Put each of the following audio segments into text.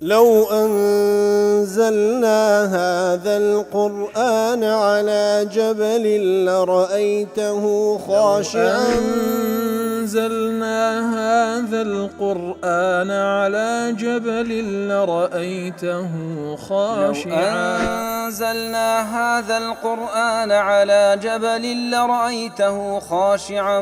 لو أنزلنا هذا القرآن على جبل لرأيته خاشعا أنزلنا هذا القرآن على جبل لرأيته خاشعا أنزلنا هذا القرآن على جبل لرأيته خاشعا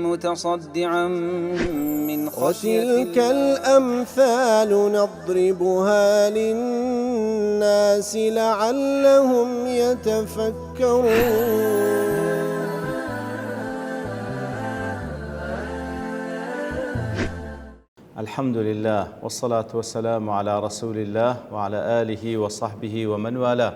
متصدعا من خشية وتلك الأمثال نضربها للناس لعلهم يتفكرون. الحمد لله والصلاة والسلام على رسول الله وعلى آله وصحبه ومن والاه.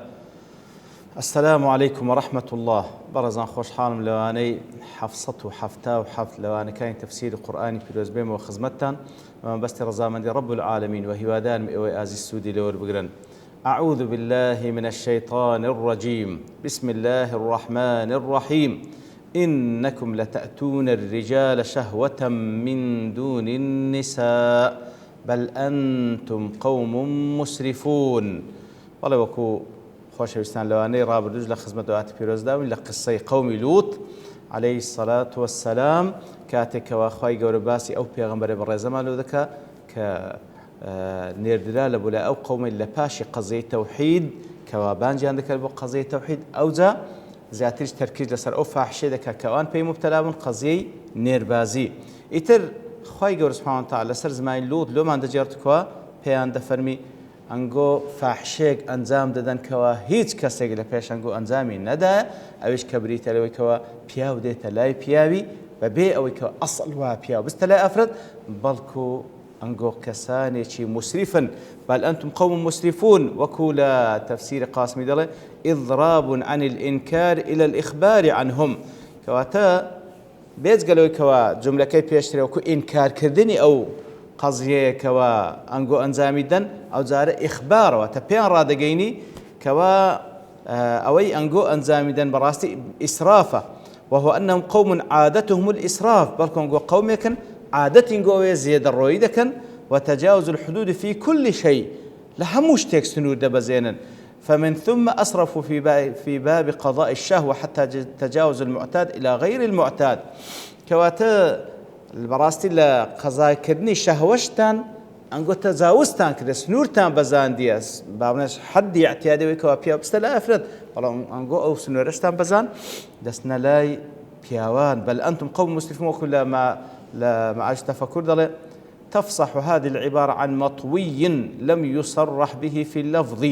السلام عليكم ورحمة الله. برزان خوش حالم لواني حفصة حفتا وحفت لواني كان تفسير قرآني في روزبيم وخزمتان بس رزامن رب العالمين وهوادان مئوي آزي السودي لور بقرن. أعوذ بالله من الشيطان الرجيم. بسم الله الرحمن الرحيم. إنكم لتأتون الرجال شهوة من دون النساء بل أنتم قوم مسرفون. والله وكو خوش وستان لواني راب الرجل خزمة دوات بيروز داوين لقصي قوم لوط عليه الصلاة والسلام كاتك واخواي قورباسي أو بيغمبر برزمان لو ذكا نيردلال بولا أو قوم لباشي قضية توحيد كوابان جان ذكا قضية توحيد أو ذا زیاترش ترکیز لەسەر ئەو فاحشەیە دەکات کەوان پێی مبتەلا بوون قەزیەی نێربازی. ئیتر خوای گەورە سوبحانەهو وتەعالا لەسەر زمانی لوط لۆمان دەجێڕێتەوە پێیان دەفەرمی ئەنگۆ فاحشەیەک ئەنجام دەدەن کەوا هیچ کەسێک لە پێش ئەنگۆ ئەنجامی نەدایە ئەویش کە بریتە لەوەی کەوا پیاو دێتە لای پیاوی بەبێ ئەوەی کەوا ئەسڵ وا پیاو بستە لای ئەفرەت بەڵکو ئەنگۆ کەسانێکی مسرفن بل أنتم قوم مسرفون. وكولا تفسير قاسمي دله إضراب عن الإنكار إلى الإخبار عنهم كواتا بيت قالوا كوا جملة كي بيشتري وكو إنكار كردني أو قضية كوا أنجو أنزامي دن أو زار إخبار وتبين رادقيني كوا أوي أنجو أنزامي دن براستي إسرافة وهو أنهم قوم عادتهم الإسراف بلكم قوم يكن عادتهم قوية زيادة الرويدة وتجاوز الحدود في كل شيء لهموش تكسنور دبزينا فمن ثم أسرفوا في باب قضاء الشهوة حتى تجاوز المعتاد إلى غير المعتاد كواتا البراستي لقضاء كدني شهوشتان أنقو تجاوزتان كده سنورتان بزان دياس بابناش حد اعتيادي ويكوا بيا بستلا أفرد والله أنقو أو سنورشتان بزان دسنا لاي بياوان بل أنتم قوم مسلمون وكل ما عاش تفكر دله تفصح هذه العبارة عن مطوي لم يصرح به في اللفظ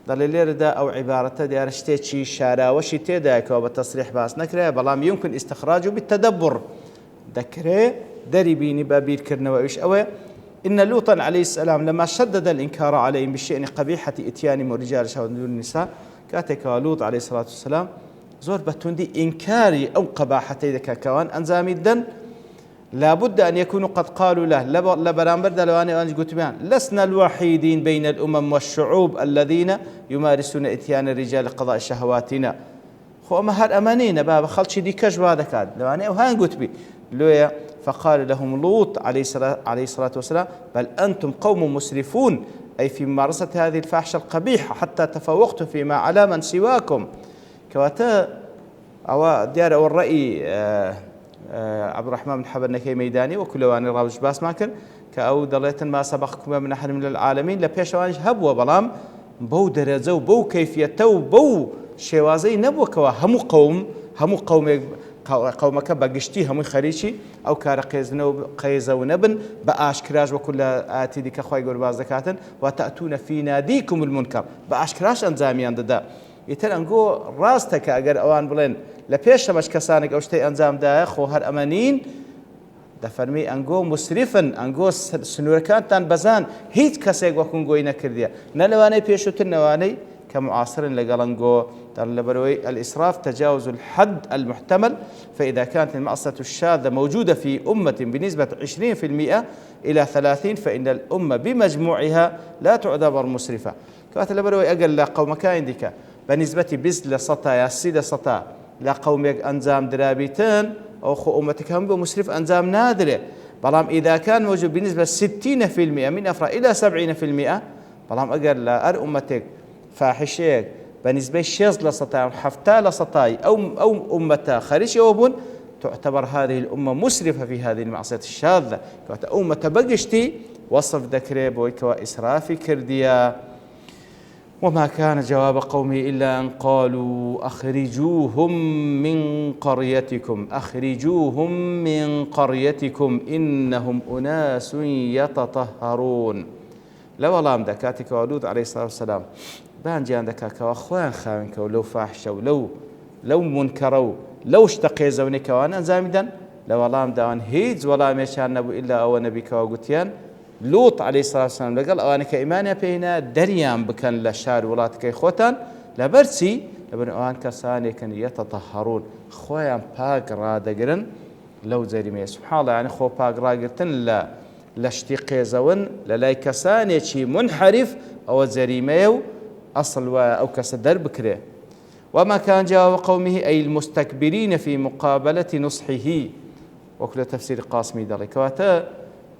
دليل دا أو عبارة دي أرشتيتشي شارع وشي داك وبالتصريح باس نكره بلام يمكن استخراجه بالتدبر ذكره دربيني بابير كرنوا وإيش أوي إن لوطا عليه السلام لما شدد الإنكار عليهم بالشأن قبيحة إتيانهم رجال شهوة دون النساء كاتك لوط عليه الصلاة والسلام زور بتوندي إنكاري أو قباحتي ذكا كوان أنزامي الدن لابد أن يكونوا قد قالوا له لبرامبر دلواني وأنج قلت بيان لسنا الوحيدين بين الأمم والشعوب الذين يمارسون إتيان الرجال قضاء شهواتنا خو أما هاد أمانين بابا خلشي دي كجوا هذا كاد لواني وهان قلت بي لويا فقال لهم لوط عليه الصلاة والسلام بل أنتم قوم مسرفون أي في ممارسة هذه الفاحشة القبيحة حتى تفوقتم فيما على من سواكم كواتا أو ديار أو الرأي عبد الرحمن بن حبر نكي ميداني وكلواني راوج باس ماكن كأو دليتن ما سبقكم من أحد من العالمين لبيشوانج هبوا بلام بو درجة وبو كيفية وبو شوازي نبوا كوا همو قومك بقشتي همو خريشي أو كار قيزة ونبن بأشكراج وكل آتي ديك أخوي يقول باز زكاة وتأتون في ناديكم المنكر بأشكراش أنزاميان ددا يتر أنقو راستك أجر أوان بلين لبيش مش كسانك أو شيء أنزام دا خو هر أمانين دفرمي أنقو مسرفن أنقو سنوركان تان بزان هيت كسيق وكون قوينا كرديا نلواني بيشو تنواني كمعاصر لقال أنقو بروي الإسراف تجاوز الحد المحتمل فإذا كانت المعصية الشاذة موجودة في أمة بنسبة 20% إلى 30 فإن الأمة بمجموعها لا تعتبر مسرفة كانت لبروي أقل قوم كاين ديكا بنسبة بزل سطا ياسيد سطا لا قومك أنزام درابيتان أو خو أمتك هم بمسرف أنزام نادرة بەڵام إذا كان موجود بنسبة 60% من أفراد إلى 70%، بەڵام ئەگەر لە ئەر ئومەتێک فاحشەیەک بنسبة 6% 7% أو أمة خارج يوبون، تعتبر هذه الأمة مسرفة في هذه المعصية الشاذة. أمة بقشتي وصف ذكري بويكوا إسرافي كرديا. وما كان جواب قومه إلا أن قالوا أخرجوهم من قريتكم، أخرجوهم من قريتكم إنهم أناس يتطهرون. لو الله دكاتك ولود عليه الصلاة والسلام بان جان دكاك وأخوان خاونك ولو فاحشة ولو منكروا لو اشتقي زونك وانا زامدا لو الله داوان هيج ولا مشان نبو إلا أو نبيك وقتيان لوط عليه الصلاة والسلام لقال أوانك إيمانيا بينا دريان بكن لشار ولاتك إخوتان لبرسي لبن أوان كساني كان يتطهرون خويا باق رادقرن لو زريمي سبحان الله يعني خو باق رادقرتن لا لاشتقي زون للاي كساني شي منحرف أو زريمي أصل أو كسدر بكره. وما كان جواب قومه أي المستكبرين في مقابلة نصحه. وكل تفسير قاسمي ذلك واتا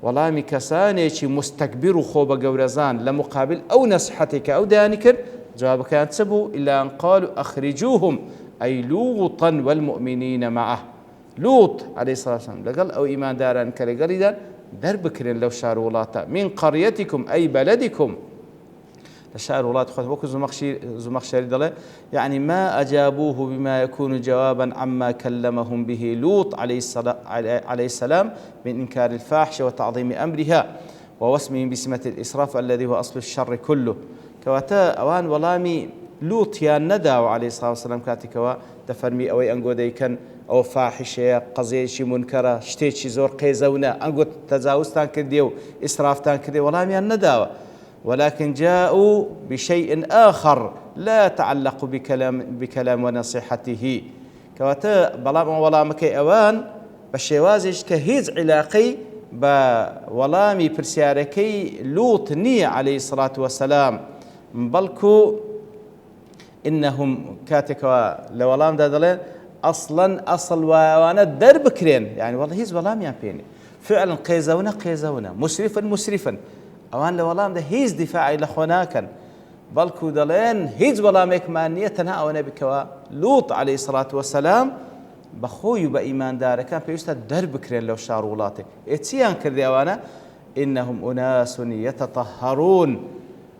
وڵامی کەسانێکی مستكبر و خۆ بە گەورەزان لە مقابل ئەو نەسحەتێکە ئەو دایانی کرد جوابەکەیان چ بوو؟ إلا أن قالوا أخرجوهم أي لوطا والمؤمنين معه. لوط عليه الصلاة والسلام لەگەڵ ئەو ئیمانداران کە لەگەڵیدا دەربکرێن لەو شار وڵاتە من قريتكم أي بلدكم لشار وڵات خۆت وەکو زمەخشەری دەڵێ يعني ما أجابوه بما يكون جوابا عما كلمهم به لوط عليه السلام من إنكار الفاحشة وتعظيم أمرها ووسمهم بسمة الإسراف الذي هو أصل الشر كله. كواتا أوان وڵامی لوطیان نەداوە عليه الصلاة والسلام کاتێکەوە دەفەرمی ئەوەی ئەنگۆ دەیکەن ئەو فاحشەیە قەزەیەکی منکەرە شتێکی زۆر قێزەونە ئەنگۆ تەجاوزتان کردێ و ئیسرافتان کردێ وەڵامیان نەداوە، ولكن جاءوا بشيء آخر لا يتعلق بكلام ونصيحته. كواتا بلام وڵامەکەی ئەوان بە شێوازێک کە هیچ علاقەی بە وەڵامی پرسیارەکەی لوط نییە عليه الصلاة والسلام، بەڵکو إنهم کاتێکەوە لە وەڵامدا دەڵێن ئەسڵ وایەوانە دەربکرێن، يعني والله هیچ وەڵامیان پێ نییە، فعلا قێزەونە مسرفن ئەوان لە وەڵامدا هیچ دیفاعی لە خۆ ناکەن، بەڵکو دەڵێن هیچ وەڵامێکمان نییە تەنها ئەوە نەبیکەوە لوط عليه الصلاة والسلام بە خۆی و بە ئیماندارەکان پێویستە دەربکرێن لەو شار وڵاتێ. چیان کردی ئەوانە؟ إنهم أناس يتطهرون،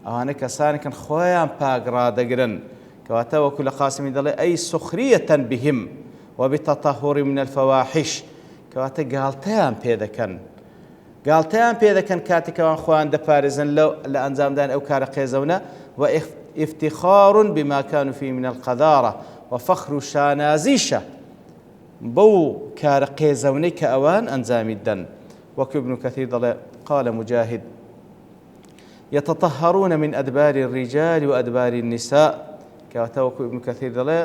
ئەوانە کەسانێکن خۆیان پاک ڕادەگرن. کەواتە وەکو لە قاسمی دەڵێ ئەی سخرية بهم وبالتطهر من الفواحش، کەواتە گاڵتەیان پێ دەکەن کاتێکەوان خۆیان دەپارێزن لە ئەنجامدان ئەو کارە قێزەونە وافتخار بما كانوا فيه من القذارة وفخر شانازيشة بو کارە قێزەونەی کە ئەوان ئەنجامی دەن. وەکو ابن كثير دەڵێ قال مجاهد يتطهرون من أدبار الرجال وأدبار النساء. کەواتە وەکو ابن كثير دەڵێ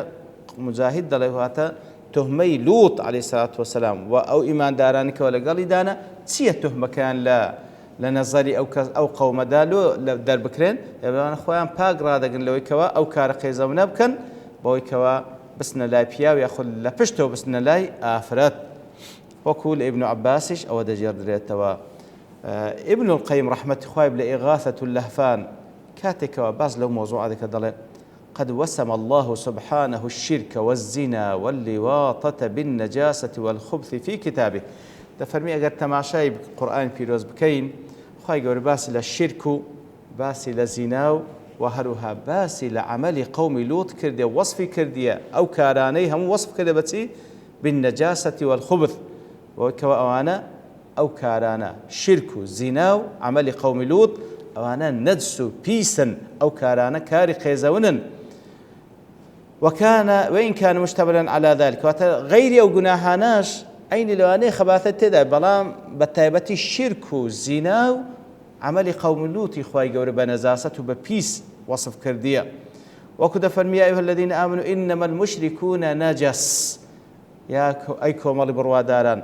مجاهد دەڵێ واتە تهمەی لوط عليه الصلاة والسلام و ئەو ئیماندارانێکەوە لەگەڵیدانە چییە تهمەکەیان لە نەزەری ئەو قەومەدا دەربکرێن؟ ئەوانە خۆیان پاک ڕادەگرن لەوەی کەوە ئەو کارە قێزەونە بکەن بەوەی کەوە بسنە لای پیاو یاخود لە پشتەوە بسنە لای ئافرەت. وەکو لە ئیبن عەباسیش ئەوە دەجێڕدرێتەوە. ابن القيم رحمة خوایب لە إغاثة اللهفان کاتێکەوە باز لەو مۆزوعە دەکە دەڵێ قد وسم الله سبحانه الشرك والزنا واللواطة بالنجاسة والخبث في كتابه. دەفەرمی ئەگەر تەماشای قورئان پیرۆز بکەین خوای گەورە باسی لە شرک و باسی لە زینا و هەروها باسی لە عەمەلی قەومی لوط کردێ وەصفی کردیە ئەو کارانەی هەموو وەصف کردێ بەچی؟ بالنجاسة والخبث، وەکەوە ئەوانە ئەو کارانە شرک و زینا و عەمەلی قەومی لوط ئەوانە نەجس و پیسن، ئەو کارانە کاری قێزەونن. وإن كان مشتملا على ذلك غير أو جناحاناش أين لواني خباثة تدا بلام بتايبتي الشرك والزنا عمل قوم لوط إخوائي جور بنزاسة وببيس وصف كردية. وكذا فرمي أيها الذين آمنوا إنما المشركون نجس يا أيكم اللي برواداران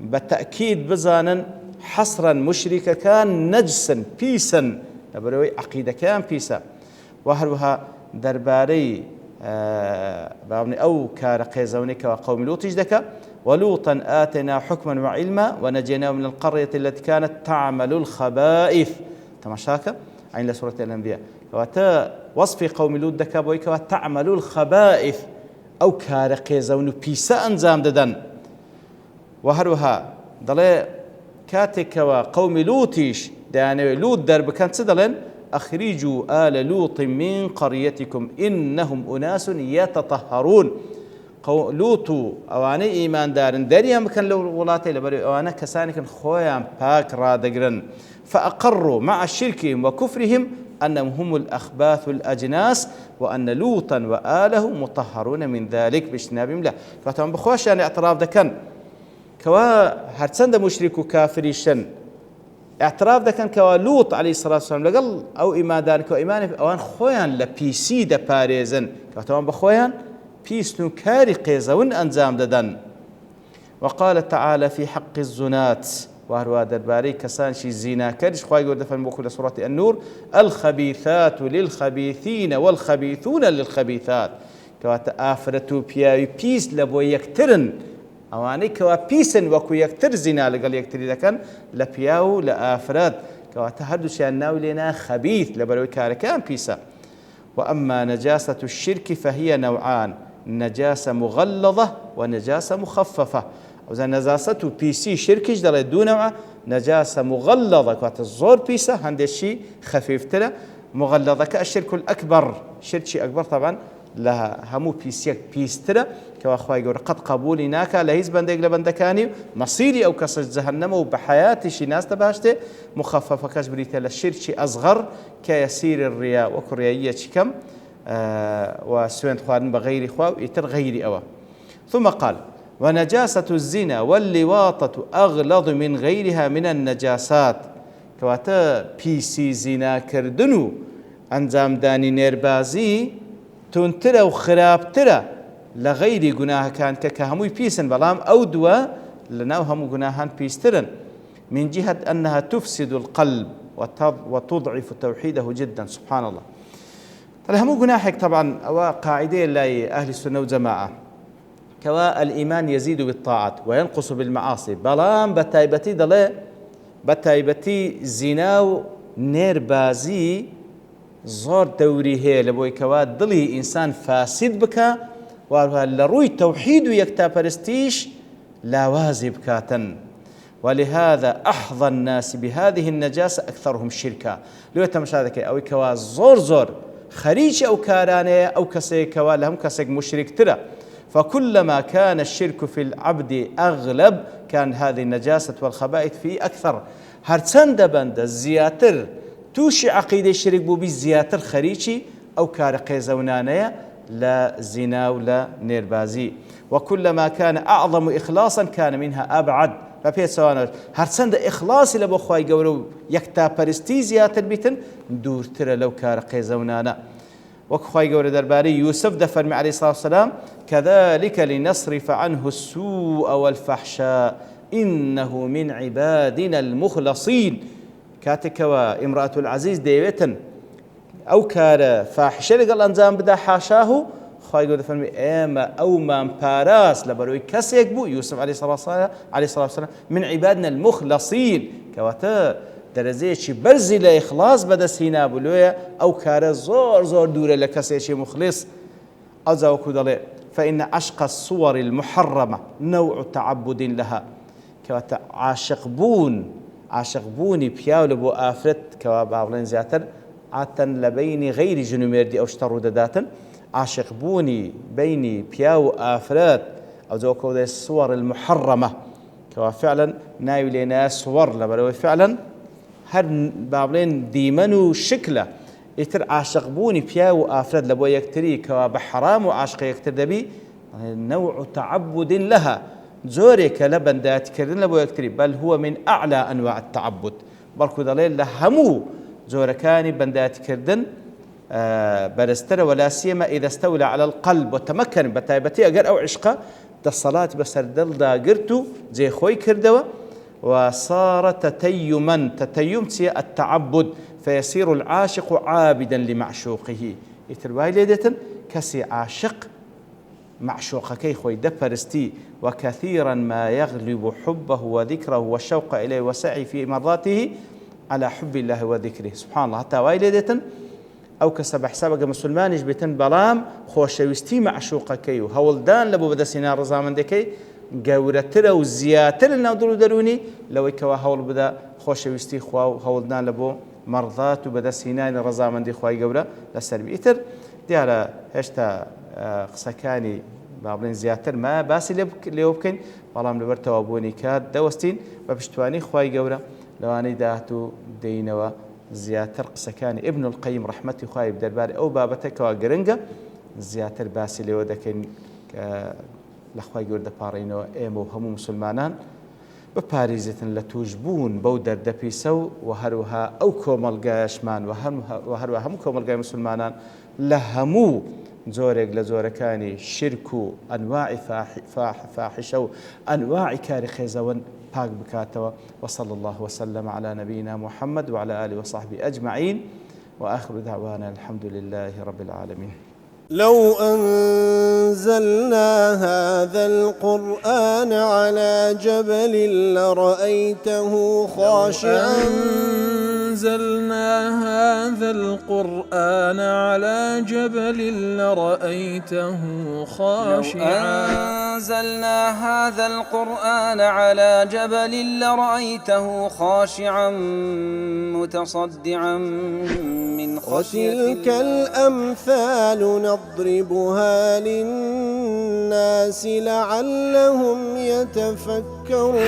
بالتأكيد بزانا حصرا مشركة كان نجسا بيسا بروي عقيدة كان بيسا وهروها درباري باوني أو كار قيزونك وقوم لوط دەکە ولوطا آتينا حكما وعلما ونجيناه من القرية التي كانت تعمل الخبائث. تماشاك عين لسورة الأنبياء كواتا وصف قوم لوط دكابوي كواتا تعمل الخبائث أو كارقيزون بيسا أنزام ددن. وهروها ضلي كاتك وقوم لوطيش داني لوط درب كانت سدلن أخرجوا آل لوط من قريتكم إنهم أناس يتطهرون. لوط أواني إيمان دارن داريا مكان لو ولاتي لبري أوانا كسانك خويا باك رادقرن فأقروا مع شركهم وكفرهم أنهم هم الأخباث الأجناس وأن لوطا وآله مطهرون من ذلك باجتنابهم له. فاتهم بخواش يعني اعتراف دكان كوا هرتسند مشرك وكافريشن اعتراف دكان كوا لوط عليه الصلاة والسلام لقل أو إيمان دارن كوا إيمان أوان خويان لبيسي دا باريزن فاتهم بخويان بيسنو كاري قيزون أنزام ددن. وقال تعالى في حق الزنات وهروا درباري كسانشي الزنا كرش خواهي قرد فالموكو سورة النور الخبيثات للخبيثين والخبيثون للخبيثات كواتا آفرتو بياوي بيس لبو يكترن أواني كوا بيسن وكو يكتر زنا لقل يكتري لكن لبياو لآفرات كواتا هردو شاناو لنا خبيث لبروي كاركان بيسا. وأما نجاسة الشرك فهي نوعان نجاسة مغلظة ونجاسة مخففة. وإذا نجاسة بيسي شركش دل دو نوع نجاسة مغلظة كوات الزور بيسا هندشي خفيف ترى مغلظة كالشرك الأكبر شركي أكبر طبعا لها همو بيسيك بيسترى كواخواي يقول قد قبولي ناكا لهيز بندق لبندكاني مصيري أو كسج جهنم وبحياتي شي ناس تباشته مخففة كشبريته للشركي أصغر كيسير الرياء وكريائية كم وسوين خوان بغير خواو يتر غيري أوا. ثم قال ونجاسة الزنا واللواطة أغلظ من غيرها من النجاسات كواتا بيسي زنا كردنو أنزام داني نيربازي تنترى وخرابترى لغير قناها كان كهموي بيسن بلام أو دوا لناو همو قناهان بيسترن من جهة أنها تفسد القلب وتضعف توحيده جدا. سبحان الله. همو قناحك طبعا أو قاعدة لا أهل السنة والجماعة كوا الإيمان يزيد بالطاعات وينقص بالمعاصي بلام بتايبتي دلي بتايبتي زناو نيربازي زور دوري هي لبوي كوا دلي إنسان فاسد بكا ولروي توحيد يكتا برستيش لا وازب كاتن. ولهذا أحظى الناس بهذه النجاسة أكثرهم شركا. لو يتمشى أو كوا زور خريج أو كارانة أو كسيك كوا لهم كسيك مشرك ترى. فكلما كان الشرك في العبد أغلب كان هذه النجاسة والخبائث فيه أكثر. هرتسند بند الزياتر توشي عقيدة الشرك بو بالزياتر خريجي أو كارقي زونانية لا زنا ولا نيربازي. وكلما كان أعظم إخلاصا كان منها أبعد. فبيت سوانا هرتسند إخلاصي لبو خواي قولو يكتا برستي زياتر بيتن دور ترى لو كارقي زونانا. وكخواي قول درباري يوسف دفرمي عليه الصلاة والسلام كذلك لنصرف عنه السوء والفحشاء إنه من عبادنا المخلصين. كاتك وامرأة العزيز ديوتن أو كار فاحشة لقال أنزام بدا حاشاه خواي قول دفرمي إما أو من باراس لبروي كسيك بو يوسف عليه الصلاة والسلام من عبادنا المخلصين كواتا درزيشي برزي لإخلاص بدس هنا بلوية أو كار زور دورة لكسيشي مخلص أزاوكو دلي. فإن عشق الصور المحرمة نوع تعبد لها كواتا عاشق بوني بياول بو آفرت كوا باولين زياتر عاتن لبين غير جنوميردي أو اشتروا داداتا عاشق بوني بيني بياو آفرت أو زاوكو دي الصور المحرمة كوا فعلا نايو لنا صور لبروي فعلا هر بابلين ديمنو شكله يتر عاشق بوني بياو آفرد لبو يكتري كوا بحرام وعاشق يكتر دبي نوع تعبد لها زورك لبن دات كردن لبو يكتري بل هو من أعلى أنواع التعبد. بركو دليل لهمو زوركاني بندات كردن برستر ولا سيما إذا استولى على القلب وتمكن بتايبتي أجر أو عشقة الصلاة بسردل دا قرتو زي خوي كردوا وصار تتيما تتيمتي التعبد فيصير العاشق عابدا لمعشوقه. يترواي ليدتن كسي عاشق معشوقەکەی خۆی دەپەرستی وكثيرا ما يغلب حبه وذكره والشوق إليه وسعي في مرضاته على حب الله وذكره سبحان الله حتى وايلي ديتن ئەو کەسە بە حسابەکە مسلمانیش بێتن بەڵام خۆشەویستی معشوقەکەی و هەوڵدان لە بۆ بەدەستهێنا ڕەزامەندەکەی گەورەترە و زیاتر لە ناو دڵ و دەرونی لەوەی کەوا هەوڵ بدە خۆشەویستی خوا و هەوڵدان لە بۆ مەرضات و بەدەستهێنانی ڕەزامەندی خوای گەورە لەسەر ئیتر دیارە هێشتا قسەکانی با بڵێن زیاتر ما باسی لێوە بکەین بەڵام لەبەر تەوابوونی کات دەوەستین بە پشتوانی خوای گەورە لەوانەی داهاتوو دەینەوە زیاتر قسەکانی ابن القیم ڕەحمەتی خوای دەربارەی ئەو بابەتێکەوە گرنگە زیاتر باسی لێوە دەکەین کە لە خوای گەورە دەپاڕێنەوە ئێمە و هەموو مسلمانان بپارێزێتن لە توشبوون بەو دەردەپیسە و هەروەها ئەو کۆمەڵگایشمان و هەروەها هەموو کۆمەڵگای مسلمانان لە هەموو زۆرێک لە زۆرەکانی شرک و ئەنواعی فاحشە و ئەنواعی کاری خێزەوەن پاک بکاتەوە وصلى الله وسلم على نبينا محمد وعلى آله وصحبه أجمعين وآخر دعوانا الحمد لله رب العالمين. لو أنزلنا هذا القرآن على جبل لرأيته خاشعا أنزلنا هذا القرآن على جبل لرأيته خاشعا أنزلنا هذا القرآن على جبل لرأيته خاشعا متصدعا من خشية وتلك الأمثال نضربها للناس لعلهم يتفكرون